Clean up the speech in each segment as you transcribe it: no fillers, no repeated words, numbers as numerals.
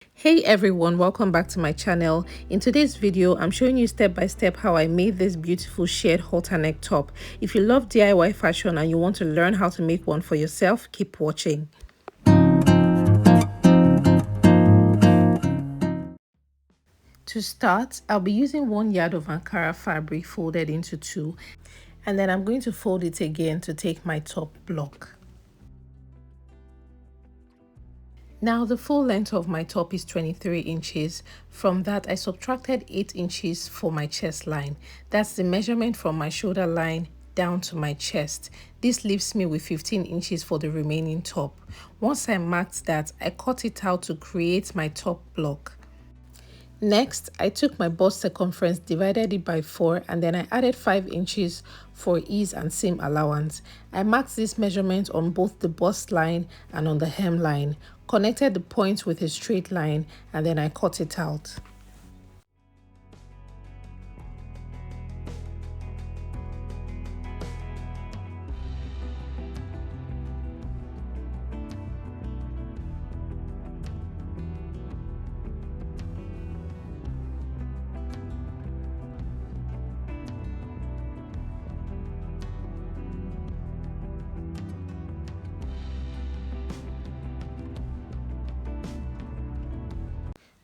Hey everyone, welcome back to my channel. In today's video, I'm showing you step by step how I made this beautiful shared halter neck top. If you love DIY fashion and you want to learn how to make one for yourself, keep watching. To start, I'll be using 1 yard of Ankara fabric folded into two, and then I'm going to fold it again to take my top block. Now the full length of my top is 23 inches. From that, I subtracted 8 inches for my chest line. That's the measurement from my shoulder line down to my chest. This leaves me with 15 inches for the remaining top. Once I marked that, I cut it out to create my top block. Next, I took my bust circumference, divided it by 4, and then I added 5 inches for ease and seam allowance. I marked this measurement on both the bust line and on the hem line, connected the points with a straight line, and then I cut it out.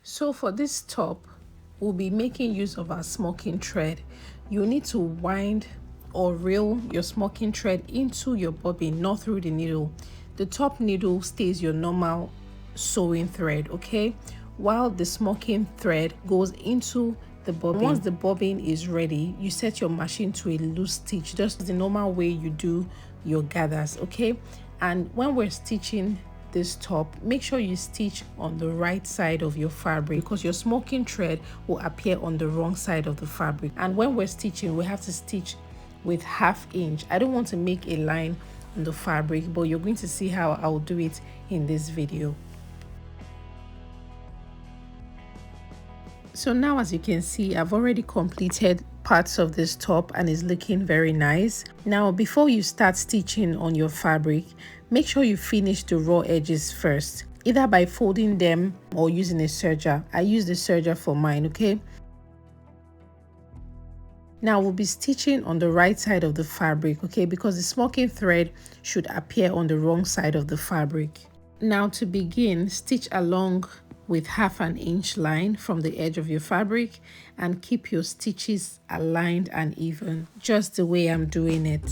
So for this top, we'll be making use of our smoking thread. You need to wind or reel your smoking thread into your bobbin, not through the needle. The top needle stays your normal sewing thread, okay? While the smoking thread goes into the bobbin. Once the bobbin is ready, you set your machine to a loose stitch, just the normal way you do your gathers, okay? And when we're stitching this top, make sure you stitch on the right side of your fabric, because your smoking thread will appear on the wrong side of the fabric. And when we're stitching, we have to stitch with 1/2 inch. I don't want to make a line on the fabric, but you're going to see how I'll do it in this video. So now, as you can see, I've already completed parts of this top and it's looking very nice. Now, before you start stitching on your fabric, make sure you finish the raw edges first, either by folding them or using a serger. I use the serger for mine, okay? Now we'll be stitching on the right side of the fabric, okay, because the smoking thread should appear on the wrong side of the fabric. Now to begin, stitch along with 1/2 inch line from the edge of your fabric and keep your stitches aligned and even, just the way I'm doing it.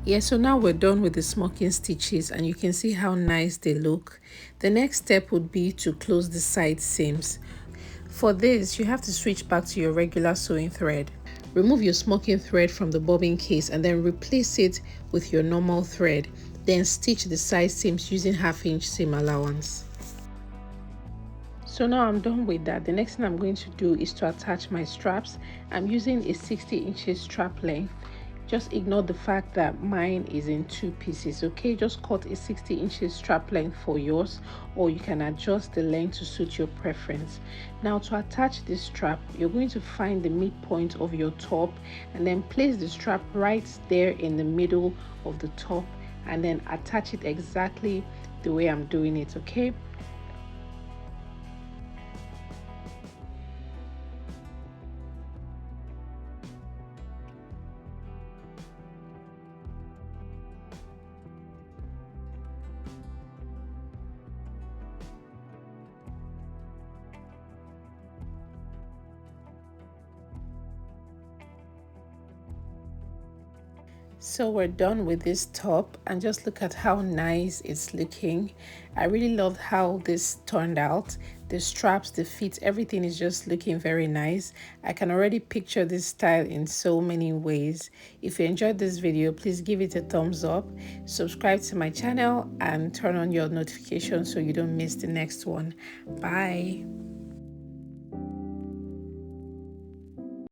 Yeah, so now we're done with the smoking stitches and you can see how nice they look. The next step would be to close the side seams. For this, you have to switch back to your regular sewing thread. Remove your smoking thread from the bobbin case and then replace it with your normal thread. Then stitch the side seams using 1/2 inch seam allowance. So now I'm done with that. The next thing I'm going to do is to attach my straps. I'm using a 60 inches strap length. Just ignore the fact that mine is in 2 pieces, okay? Just cut a 60 inches strap length for yours, or you can adjust the length to suit your preference. Now to attach this strap, you're going to find the midpoint of your top and then place the strap right there in the middle of the top and then attach it exactly the way I'm doing it, okay? So we're done with this top, and just look at how nice it's looking. I really love how this turned out. The straps, the fit, everything is just looking very nice. I can already picture this style in so many ways. If you enjoyed this video, please give it a thumbs up, subscribe to my channel, and turn on your notifications so you don't miss the next one. Bye.